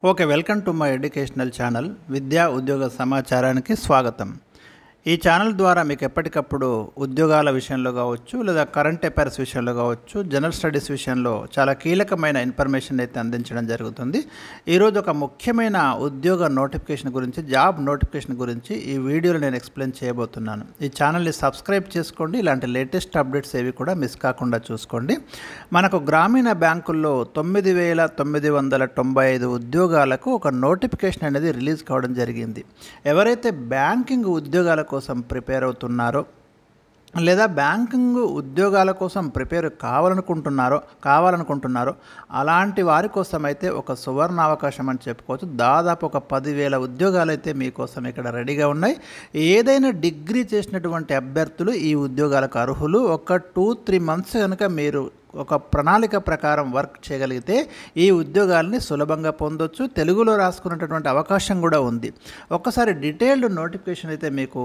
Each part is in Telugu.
Okay, welcome to my educational channel విద్యా ఉద్యోగ సమాచారానికి స్వాగతం. ఈ ఛానల్ ద్వారా మీకు ఎప్పటికప్పుడు ఉద్యోగాల విషయంలో కావచ్చు, లేదా కరెంట్ అఫైర్స్ విషయంలో కావచ్చు, జనరల్ స్టడీస్ విషయంలో చాలా కీలకమైన ఇన్ఫర్మేషన్ అయితే అందించడం జరుగుతుంది. ఈరోజు ఒక ముఖ్యమైన ఉద్యోగ నోటిఫికేషన్ గురించి, జాబ్ నోటిఫికేషన్ గురించి ఈ వీడియోలో నేను ఎక్స్ప్లెయిన్ చేయబోతున్నాను. ఈ ఛానల్ని సబ్స్క్రైబ్ చేసుకోండి. ఇలాంటి లేటెస్ట్ అప్డేట్స్ ఏవి కూడా మిస్ కాకుండా చూసుకోండి. మనకు గ్రామీణ బ్యాంకుల్లో 9,995 ఉద్యోగాలకు ఒక నోటిఫికేషన్ అనేది రిలీజ్ కావడం జరిగింది. ఎవరైతే బ్యాంకింగ్ ఉద్యోగాల కోసం ప్రిపేర్ అవుతున్నారో, లేదా బ్యాంకింగ్ ఉద్యోగాల కోసం ప్రిపేర్ కావాలనుకుంటున్నారో అలాంటి వారి కోసం అయితే ఒక సువర్ణ అవకాశం అని చెప్పుకోవచ్చు. దాదాపు ఒక 10,000 ఉద్యోగాలు అయితే మీకోసం ఇక్కడ రెడీగా ఉన్నాయి. ఏదైనా డిగ్రీ చేసినటువంటి అభ్యర్థులు ఈ ఉద్యోగాలకు అర్హులు. ఒక 2-3 మంత్స్ కనుక మీరు ఒక ప్రణాళిక ప్రకారం వర్క్ చేయగలిగితే ఈ ఉద్యోగాల్ని సులభంగా పొందొచ్చు. తెలుగులో రాసుకునేటటువంటి అవకాశం కూడా ఉంది. ఒక్కసారి డీటెయిల్డ్ నోటిఫికేషన్ అయితే మీకు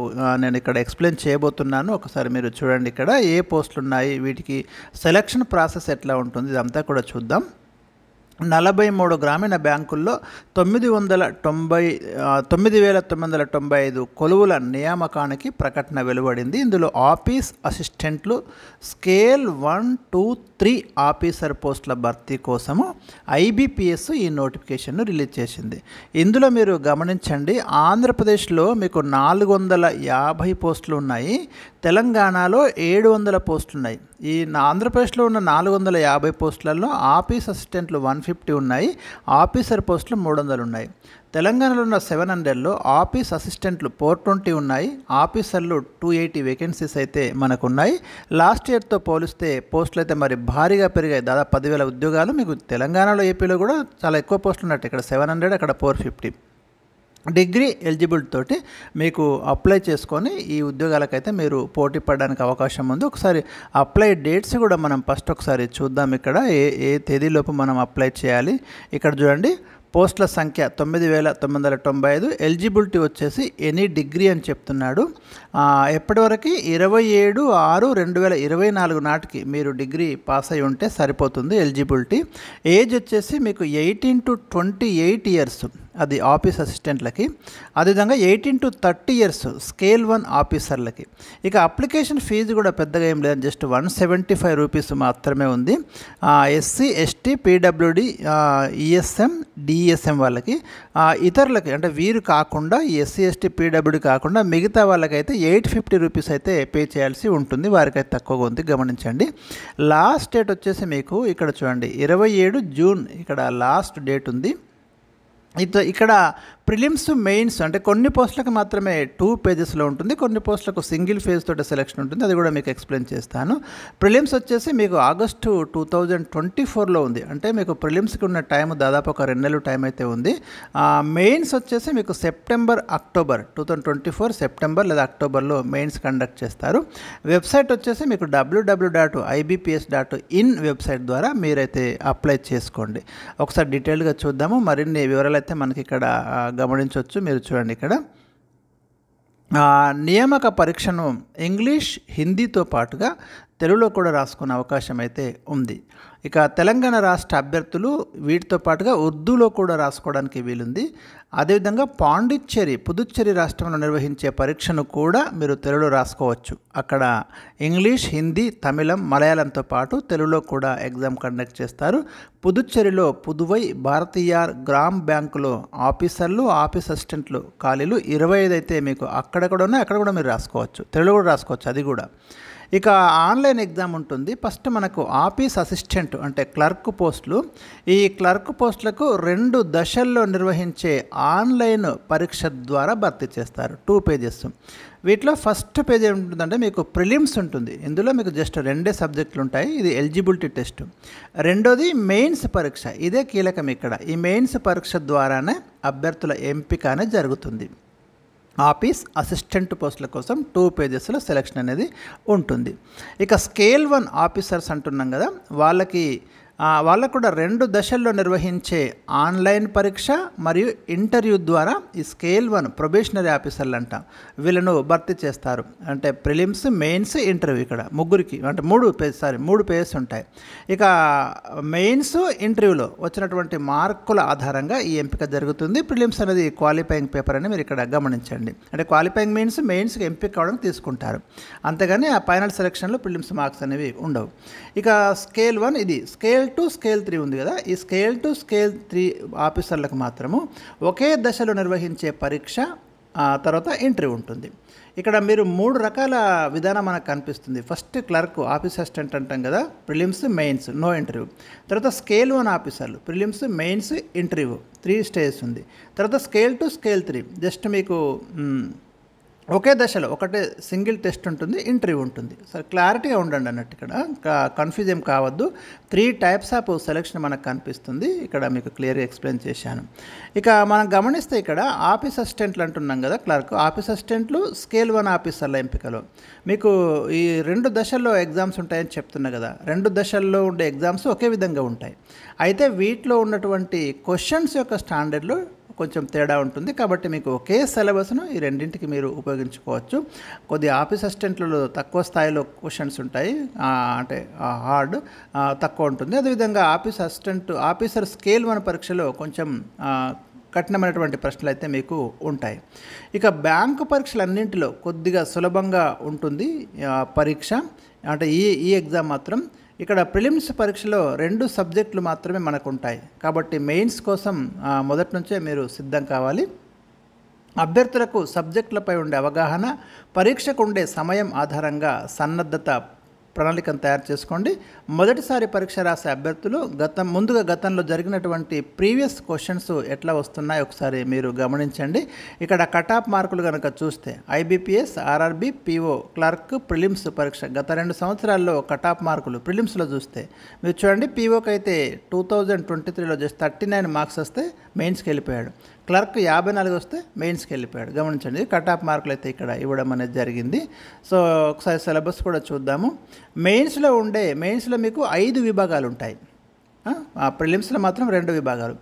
నేను ఇక్కడ ఎక్స్ప్లెయిన్ చేయబోతున్నాను. ఒకసారి మీరు చూడండి. ఇక్కడ ఏ పోస్టులు ఉన్నాయి, వీటికి సెలక్షన్ ప్రాసెస్ ఎట్లా ఉంటుంది, ఇదంతా కూడా చూద్దాం. 43 గ్రామీణ బ్యాంకుల్లో 9,995 కొలువుల నియామకానికి ప్రకటన వెలువడింది. ఇందులో ఆఫీస్ అసిస్టెంట్లు, స్కేల్ 1, 2, 3 ఆఫీసర్ పోస్టుల భర్తీ కోసము ఐబీపీఎస్ ఈ నోటిఫికేషన్ను రిలీజ్ చేసింది. ఇందులో మీరు గమనించండి, ఆంధ్రప్రదేశ్లో మీకు 450 పోస్టులు ఉన్నాయి, తెలంగాణలో 700 పోస్టులు ఉన్నాయి. ఈ ఆంధ్రప్రదేశ్లో ఉన్న 450 పోస్టులలో ఆఫీస్ అసిస్టెంట్లు 150 ఉన్నాయి, ఆఫీసర్ పోస్టులు 300 ఉన్నాయి. తెలంగాణలో ఉన్న 700లో ఆఫీస్ అసిస్టెంట్లు 420 ఉన్నాయి, ఆఫీసర్లు 280 వేకెన్సీస్ అయితే మనకు ఉన్నాయి. లాస్ట్ ఇయర్తో పోలిస్తే పోస్టులు అయితే మరి భారీగా పెరిగాయి. దాదాపు 10,000 ఉద్యోగాలు మీకు తెలంగాణలో, ఏపీలో కూడా చాలా ఎక్కువ పోస్టులు ఉన్నట్టు. ఇక్కడ 700, అక్కడ 450. డిగ్రీ ఎలిజిబుల్ తోటి మీకు అప్లై చేసుకొని ఈ ఉద్యోగాలకైతే మీరు పోటీ పడడానికి అవకాశం ఉంది. ఒకసారి అప్లై డేట్స్ కూడా మనం ఫస్ట్ ఒకసారి చూద్దాం. ఇక్కడ ఏ తేదీలోపు మనం అప్లై చేయాలి. ఇక్కడ చూడండి, పోస్టుల సంఖ్య 9,995, ఎలిజిబిలిటీ వచ్చేసి ఎనీ డిగ్రీ అని చెప్తున్నాడు. ఎప్పటివరకు 27/6/2024 నాటికి మీరు డిగ్రీ పాస్ అయి ఉంటే సరిపోతుంది ఎలిజిబిలిటీ. ఏజ్ వచ్చేసి మీకు 18 to 28 ఇయర్స్, అది ఆఫీస్ అసిస్టెంట్లకి. అదేవిధంగా 18 to 30 ఇయర్స్ స్కేల్ 1 ఆఫీసర్లకి. ఇక అప్లికేషన్ ఫీజు కూడా పెద్దగా ఏం లేదు, జస్ట్ 175 రూపీస్ మాత్రమే ఉంది. SC, ST, PWD, ESM, DSM వాళ్ళకి. ఇతరులకి అంటే వీరు కాకుండా, ఎస్సీ, ఎస్టీ, పీడబ్ల్యూడి కాకుండా మిగతా వాళ్ళకైతే 850 రూపీస్ అయితే పే చేయాల్సి ఉంటుంది. వారికైతే తక్కువగా ఉంది, గమనించండి. లాస్ట్ డేట్ వచ్చేసి మీకు ఇక్కడ చూడండి, 27 జూన్ ఇక్కడ లాస్ట్ డేట్ ఉంది. ఇక్కడ ప్రిలిమ్స్, మెయిన్స్ అంటే కొన్ని పోస్టులకు మాత్రమే 2 పేజెస్లో ఉంటుంది, కొన్ని పోస్టులకు సింగిల్ ఫేజ్ తోటి సెలెక్షన్ ఉంటుంది. అది కూడా మీకు ఎక్స్ప్లెయిన్ చేస్తాను. ప్రిలిమ్స్ వచ్చేసి మీకు ఆగస్టు 2024లో ఉంది. అంటే మీకు ప్రిలిమ్స్కి ఉన్న టైం దాదాపు ఒక 2 నెలలు టైం అయితే ఉంది. మెయిన్స్ వచ్చేసి మీకు సెప్టెంబర్, అక్టోబర్ 2024 సెప్టెంబర్ లేదా అక్టోబర్లో మెయిన్స్ కండక్ట్ చేస్తారు. వెబ్సైట్ వచ్చేసి మీకు www.ibps.in వెబ్సైట్ ద్వారా మీరైతే అప్లై చేసుకోండి. ఒకసారి డీటెయిల్గా చూద్దాము. మరిన్ని వివరాలు అయితే మనకి ఇక్కడ గమనించవచ్చు. మీరు చూడండి, ఇక్కడ నియామక పరీక్షను ఇంగ్లీష్, హిందీతో పాటుగా తెలుగులో కూడా రాసుకునే అవకాశం అయితే ఉంది. ఇక తెలంగాణ రాష్ట్ర అభ్యర్థులు వీటితో పాటుగా ఉర్దూలో కూడా రాసుకోవడానికి వీలుంది. అదేవిధంగా పాండిచ్చేరి, పుదుచ్చేరి రాష్ట్రంలో నిర్వహించే పరీక్షను కూడా మీరు తెలుగులో రాసుకోవచ్చు. అక్కడ ఇంగ్లీష్, హిందీ, తమిళం, మలయాళంతో పాటు తెలుగులో కూడా ఎగ్జామ్ కండక్ట్ చేస్తారు. పుదుచ్చేరిలో పుదువై భారతీయార్ గ్రామ్ బ్యాంకులో ఆఫీసర్లు, ఆఫీస్ అసిస్టెంట్లు ఖాళీలు 25 అయితే మీకు అక్కడ కూడా ఉన్నాయి. అక్కడ కూడా మీరు రాసుకోవచ్చు, తెలుగులో కూడా రాసుకోవచ్చు అది కూడా. ఇక ఆన్లైన్ ఎగ్జామ్ ఉంటుంది. ఫస్ట్ మనకు ఆఫీస్ అసిస్టెంట్ అంటే క్లర్క్ పోస్టులు. ఈ క్లర్క్ పోస్టులకు 2 దశల్లో నిర్వహించే ఆన్లైన్ పరీక్ష ద్వారా భర్తీ చేస్తారు. 2 పేజెస్. వీటిలో ఫస్ట్ పేజ్ ఏముంటుందంటే మీకు ప్రిలిమ్స్ ఉంటుంది. ఇందులో మీకు జస్ట్ 2 సబ్జెక్టులు ఉంటాయి. ఇది ఎలిజిబిలిటీ టెస్ట్. రెండోది మెయిన్స్ పరీక్ష. ఇదే కీలకం ఇక్కడ. ఈ మెయిన్స్ పరీక్ష ద్వారానే అభ్యర్థుల ఎంపిక అనేది జరుగుతుంది. ఆఫీస్ అసిస్టెంట్ పోస్టుల కోసం 2 పేజెస్లో సెలక్షన్ అనేది ఉంటుంది. ఇక స్కేల్ 1 ఆఫీసర్స్ అంటున్నాం కదా, వాళ్ళకి వాళ్ళకు కూడా 2 దశల్లో నిర్వహించే ఆన్లైన్ పరీక్ష మరియు ఇంటర్వ్యూ ద్వారా ఈ స్కేల్ 1 ప్రొబేషనరీ ఆఫీసర్లు అంటాం వీళ్ళను భర్తీ చేస్తారు. అంటే ప్రిలిమ్స్, మెయిన్స్, ఇంటర్వ్యూ ఇక్కడ ముగ్గురికి అంటే 3 పేజెస్ ఉంటాయి. ఇక మెయిన్స్, ఇంటర్వ్యూలో వచ్చినటువంటి మార్కుల ఆధారంగా ఈ ఎంపిక జరుగుతుంది. ప్రిలిమ్స్ అనేది క్వాలిఫైయింగ్ పేపర్ అని మీరు ఇక్కడ గమనించండి. అంటే క్వాలిఫైయింగ్ మీన్స్ మెయిన్స్కి ఎంపిక కావడానికి తీసుకుంటారు, అంతేగాని ఆ ఫైనల్ సెలక్షన్లో ప్రిలిమ్స్ మార్క్స్ అనేవి ఉండవు. ఇక స్కేల్ 1 ఇది. స్కేల్ 2, స్కేల్ 3 ఉంది కదా, ఈ స్కేల్ 2, స్కేల్ 3 ఆఫీసర్లకు మాత్రము ఒకే దశలో నిర్వహించే పరీక్ష తర్వాత ఇంటర్వ్యూ ఉంటుంది. ఇక్కడ మీరు 3 రకాల విధానం మనకు కనిపిస్తుంది. ఫస్ట్ క్లర్క్, ఆఫీస్ అసిస్టెంట్ అంటాం కదా, ప్రిలిమ్స్, మెయిన్స్, నో ఇంటర్వ్యూ. తర్వాత స్కేల్ 1 ఆఫీసర్లు, ప్రిలిమ్స్, మెయిన్స్, ఇంటర్వ్యూ, 3 స్టేజెస్ ఉంది. తర్వాత స్కేల్ 2, స్కేల్ 3 జస్ట్ మీకు ఒకే దశలో ఒకటే సింగిల్ టెస్ట్ ఉంటుంది, ఇంటర్వ్యూ ఉంటుంది. సరే క్లారిటీగా ఉండండి అన్నట్టు, ఇక్కడ కన్ఫ్యూజ్ ఏం కావద్దు. 3 టైప్స్ ఆఫ్ సెలక్షన్ మనకు కనిపిస్తుంది, ఇక్కడ మీకు క్లియర్గా ఎక్స్ప్లెయిన్ చేశాను. ఇక మనం గమనిస్తే ఇక్కడ ఆఫీస్ అసిస్టెంట్లు అంటున్నాం కదా, క్లర్క్, ఆఫీస్ అసిస్టెంట్లు స్కేల్ 1 ఆఫీసర్ల ఎంపికలో మీకు ఈ 2 దశల్లో ఎగ్జామ్స్ ఉంటాయని చెప్తున్నా కదా. 2 దశల్లో ఉండే ఎగ్జామ్స్ ఒకే విధంగా ఉంటాయి, అయితే వీటిలో ఉన్నటువంటి క్వశ్చన్స్ యొక్క స్టాండర్డ్లో కొంచెం తేడా ఉంటుంది. కాబట్టి మీకు ఒకే సిలబస్ను ఈ రెండింటికి మీరు ఉపయోగించుకోవచ్చు. కొద్ది ఆఫీస్ అసిస్టెంట్లు తక్కువ స్థాయిలో క్వశ్చన్స్ ఉంటాయి, అంటే హార్డ్ తక్కువ ఉంటుంది. అదేవిధంగా ఆఫీసర్ స్కేల్ 1 పరీక్షలో కొంచెం కఠినమైనటువంటి ప్రశ్నలు అయితే మీకు ఉంటాయి. ఇక బ్యాంకు పరీక్షలన్నింటిలో కొద్దిగా సులభంగా ఉంటుంది పరీక్ష, అంటే ఈ ఎగ్జామ్ మాత్రం. ఇక్కడ ప్రిలిమ్స్ పరీక్షలో 2 సబ్జెక్టులు మాత్రమే మనకు ఉంటాయి, కాబట్టి మెయిన్స్ కోసం మొదటి నుంచే మీరు సిద్ధం కావాలి. అభ్యర్థులకు సబ్జెక్టులపై ఉండే అవగాహన, పరీక్షకు ఉండే సమయం ఆధారంగా సన్నద్ధత ప్రణాళికను తయారు చేసుకోండి. మొదటిసారి పరీక్ష రాసే అభ్యర్థులు ముందుగా గతంలో జరిగినటువంటి ప్రీవియస్ క్వశ్చన్స్ ఎట్లా వస్తున్నాయి ఒకసారి మీరు గమనించండి. ఇక్కడ కట్ ఆఫ్ మార్కులు కనుక చూస్తే IBPS, RRB, PO, clerk, prelims పరీక్ష గత 2 సంవత్సరాల్లో కట్ ఆఫ్ మార్కులు ప్రిలిమ్స్లో చూస్తే మీరు చూడండి, POకి అయితే 2023లో జస్ట్ 39 మార్క్స్ వస్తే మెయిన్స్కి వెళ్ళిపోయాడు, క్లర్క్ 54 వస్తే మెయిన్స్కి వెళ్ళిపోయాడు. గమనించండి, కట్ ఆఫ్ మార్కులు అయితే ఇక్కడ ఇవ్వడం అనేది జరిగింది. సో ఒకసారి సిలబస్ కూడా చూద్దాము. మెయిన్స్లో మీకు 5 విభాగాలు ఉంటాయి, ప్రిలిమ్స్లో మాత్రం 2 విభాగాలు.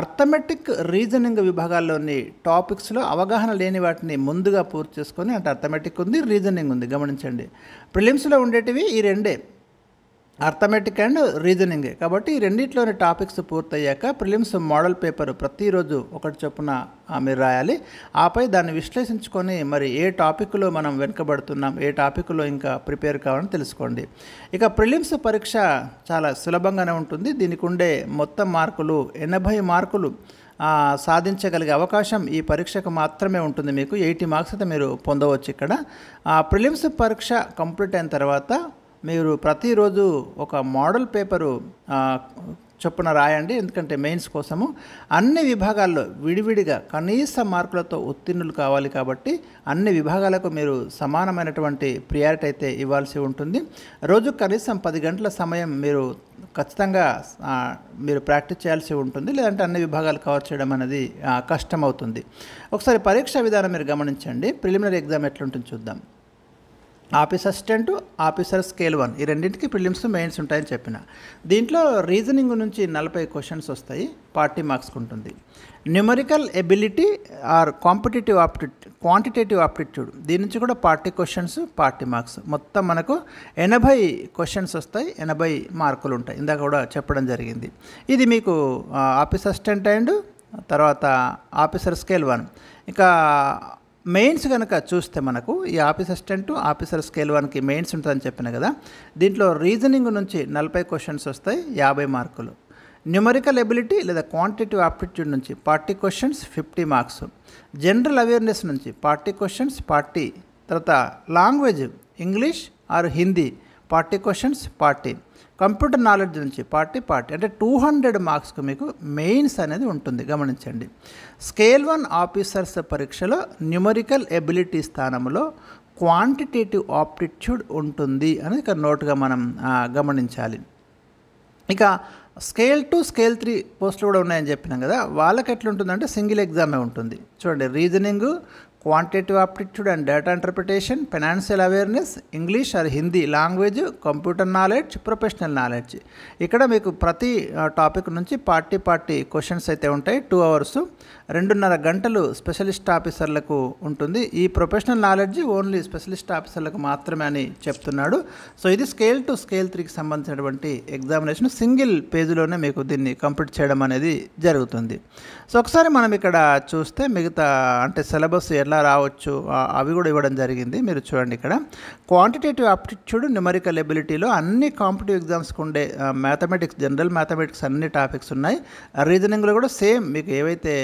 అర్థమెటిక్, రీజనింగ్ విభాగాల్లోని టాపిక్స్లో అవగాహన లేని వాటిని ముందుగా పూర్తి చేసుకొని, అంటే అర్థమెటిక్ ఉంది, రీజనింగ్ ఉంది. గమనించండి, ప్రిలిమ్స్లో ఉండేటివి ఈ 2, అర్థమెటిక్ అండ్ రీజనింగే. కాబట్టి ఈ రెండింటిలోని టాపిక్స్ పూర్తయ్యాక ప్రిలిమ్స్ మోడల్ పేపర్ ప్రతిరోజు ఒకటి చొప్పున మీరు రాయాలి. ఆపై దాన్ని విశ్లేషించుకొని మరి ఏ టాపిక్లో మనం వెనుకబడుతున్నాం, ఏ టాపిక్లో ఇంకా ప్రిపేర్ కావాలని తెలుసుకోండి. ఇక ప్రిలిమ్స్ పరీక్ష చాలా సులభంగానే ఉంటుంది. దీనికి ఉండే మొత్తం మార్కులు 80 మార్కులు సాధించగలిగే అవకాశం ఈ పరీక్షకు మాత్రమే ఉంటుంది. మీకు 80 మార్క్స్ అయితే మీరు పొందవచ్చు. ఇక్కడ ప్రిలిమ్స్ పరీక్ష కంప్లీట్ అయిన తర్వాత మీరు ప్రతిరోజు ఒక మోడల్ పేపరు చొప్పున రాయండి, ఎందుకంటే మెయిన్స్ కోసము అన్ని విభాగాల్లో విడివిడిగా కనీస మార్కులతో ఉత్తీర్ణులు కావాలి. కాబట్టి అన్ని విభాగాలకు మీరు సమానమైనటువంటి ప్రియారిటీ అయితే ఇవ్వాల్సి ఉంటుంది. రోజు కనీసం 10 గంటల సమయం మీరు ఖచ్చితంగా మీరు ప్రాక్టీస్ చేయాల్సి ఉంటుంది, లేదంటే అన్ని విభాగాలు కవర్ చేయడం అనేది కష్టమవుతుంది. ఒకసారి పరీక్షా విధానం మీరు గమనించండి. ప్రిలిమినరీ ఎగ్జామ్ ఎట్లుంటుంది చూద్దాం. ఆఫీస్ అసిస్టెంట్, ఆఫీసర్ స్కేల్ 1 ఈ రెండింటికి ప్రిలిమ్స్, మెయిన్స్ ఉంటాయని చెప్పిన. దీంట్లో రీజనింగ్ నుంచి 40 క్వశ్చన్స్ వస్తాయి, 40 మార్క్స్కి ఉంటుంది. Numerical ability or quantitative aptitude దీని నుంచి కూడా 40 క్వశ్చన్స్, 40 మార్క్స్. మొత్తం మనకు 80 క్వశ్చన్స్ వస్తాయి, 80 మార్కులు ఉంటాయి. ఇందాక కూడా చెప్పడం జరిగింది. ఇది మీకు ఆఫీస్ అసిస్టెంట్ అండ్ తర్వాత ఆఫీసర్ స్కేల్ 1. ఇక మెయిన్స్ కనుక చూస్తే మనకు ఈ ఆఫీస్ అసిస్టెంట్, ఆఫీసర్ స్కేల్ 1కి మెయిన్స్ ఉంటుందని చెప్పిన కదా. దీంట్లో రీజనింగ్ నుంచి 40 క్వశ్చన్స్ వస్తాయి, 50 మార్కులు. న్యూమరికల్ ఎబిలిటీ లేదా క్వాంటిటేటివ్ ఆప్టిట్యూడ్ నుంచి 40 క్వశ్చన్స్, 50 మార్క్స్. జనరల్ అవేర్నెస్ నుంచి 40 క్వశ్చన్స్, 40. తర్వాత language English are Hindi 40 questions, 40. Computer knowledge నుంచి 40 అంటే 200 మార్క్స్కు మీకు మెయిన్స్ అనేది ఉంటుంది. గమనించండి, స్కేల్ 1 ఆఫీసర్స్ పరీక్షలో న్యూమరికల్ ఎబిలిటీ స్థానంలో క్వాంటిటేటివ్ ఆప్టిట్యూడ్ ఉంటుంది అనేది ఇక్కడ నోట్గా మనం గమనించాలి. ఇక స్కేల్ 2, స్కేల్ 3 పోస్టులు కూడా ఉన్నాయని చెప్పినాం కదా. వాళ్ళకి ఎట్లుంటుందంటే సింగిల్ ఎగ్జామే ఉంటుంది. చూడండి, reasoning, quantitative aptitude and data interpretation, financial awareness, English are Hindi language, computer knowledge, professional knowledge. ఇక్కడ మీకు ప్రతి టాపిక్ నుంచి పార్టీ క్వశ్చన్స్ అయితే ఉంటాయి. 2 అవర్స్ 2.5 గంటలు స్పెషలిస్ట్ ఆఫీసర్లకు ఉంటుంది. ఈ ప్రొఫెషనల్ నాలెడ్జ్ ఓన్లీ స్పెషలిస్ట్ ఆఫీసర్లకు మాత్రమే అని చెప్తున్నాడు. సో ఇది స్కేల్ 2 స్కేల్ 3కి సంబంధించినటువంటి ఎగ్జామినేషన్. సింగిల్ పేజీలోనే మీకు దీన్ని కంప్లీట్ చేయడం అనేది జరుగుతుంది. సో ఒకసారి మనం ఇక్కడ చూస్తే మిగతా అంటే సిలబస్ ఎలా రావచ్చు అవి కూడా ఇవ్వడం జరిగింది. మీరు చూడండి, ఇక్కడ క్వాంటిటేటివ్ ఆప్టిట్యూడ్ న్యూమరికల్ ఎబిలిటీలో అన్ని కాంపిటేటివ్ ఎగ్జామ్స్కి ఉండే మ్యాథమెటిక్స్, జనరల్ మ్యాథమెటిక్స్ అన్ని టాపిక్స్ ఉన్నాయి. రీజనింగ్లో కూడా సేమ్ మీకు ఏవైతే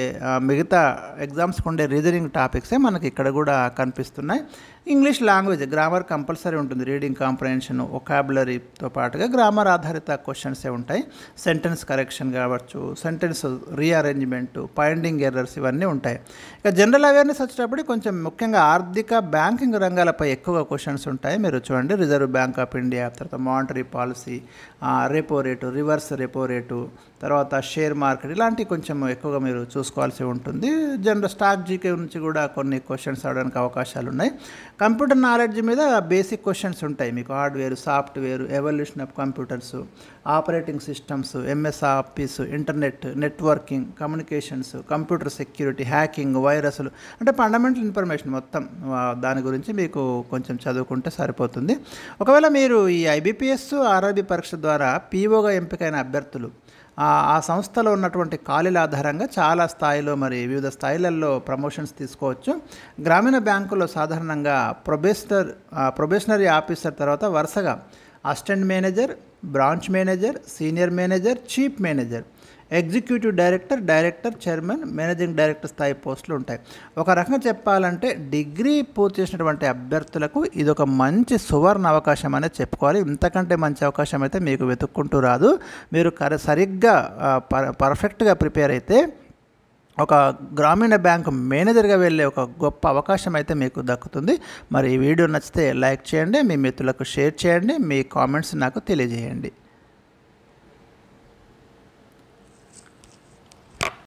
మిగతా ఎగ్జామ్స్కి ఉండే రీజనింగ్ టాపిక్సే మనకి ఇక్కడ కూడా కనిపిస్తున్నాయి. ఇంగ్లీష్ లాంగ్వేజ్ గ్రామర్ కంపల్సరీ ఉంటుంది. రీడింగ్ కాంప్రహెన్షన్, వొకాబులరీతో పాటుగా గ్రామర్ ఆధారిత క్వశ్చన్సే ఉంటాయి. సెంటెన్స్ కరెక్షన్ కావచ్చు, సెంటెన్స్ రీఅరేంజ్మెంట్, ఫైండింగ్ ఎర్రర్స్ ఇవన్నీ ఉంటాయి. ఇక జనరల్ అవేర్నెస్ వచ్చేటప్పుడు కొంచెం ముఖ్యంగా ఆర్థిక బ్యాంకింగ్ రంగాలపై ఎక్కువగా క్వశ్చన్స్ ఉంటాయి. మీరు చూడండి, రిజర్వ్ బ్యాంక్ ఆఫ్ ఇండియా, తర్వాత monetary policy, repo rate, reverse repo rate, తర్వాత షేర్ మార్కెట్, ఇలాంటివి కొంచెం ఎక్కువగా మీరు చూసుకోవాల్సి ఉంటుంది. జనరల్ స్టాక్ జీకే నుంచి కూడా కొన్ని క్వశ్చన్స్ అవడానికి అవకాశాలు ఉన్నాయి. కంప్యూటర్ నాలెడ్జ్ మీద బేసిక్ క్వశ్చన్స్ ఉంటాయి మీకు. Hardware, software, evolution of computers, operating systems, MS office, internet, networking, communications, computer security, hacking, వైరస్లు, అంటే ఫండమెంటల్ ఇన్ఫర్మేషన్ మొత్తం దాని గురించి మీకు కొంచెం చదువుకుంటే సరిపోతుంది. ఒకవేళ మీరు ఈ ఐబీపీఎస్, ఆర్ఆర్బీ పరీక్ష ద్వారా పీఓగా ఎంపికైన అభ్యర్థులు ఆ సంస్థలో ఉన్నటువంటి ఖాళీల ఆధారంగా చాలా స్థాయిలో మరి వివిధ స్థాయిలలో ప్రమోషన్స్ తీసుకోవచ్చు. గ్రామీణ బ్యాంకుల్లో సాధారణంగా ప్రొబేషనరీ ఆఫీసర్ తర్వాత వరుసగా assistant manager, branch manager, senior manager, chief manager, executive director, director, chairman, managing director స్థాయి పోస్టులు ఉంటాయి. ఒక రకంగా చెప్పాలంటే డిగ్రీ పూర్తి చేసినటువంటి అభ్యర్థులకు ఇది ఒక మంచి సువర్ణ అవకాశం అనేది చెప్పుకోవాలి. ఇంతకంటే మంచి అవకాశం అయితే మీకు వెతుక్కుంటూ రాదు. మీరు సరిగ్గా పర్ఫెక్ట్గా ప్రిపేర్ అయితే ఒక గ్రామీణ బ్యాంకు మేనేజర్గా వెళ్ళే ఒక గొప్ప అవకాశం అయితే మీకు దక్కుతుంది. మరి ఈ వీడియో నచ్చితే లైక్ చేయండి, మీ మిత్రులకు షేర్ చేయండి, మీ కామెంట్స్ నాకు తెలియజేయండి.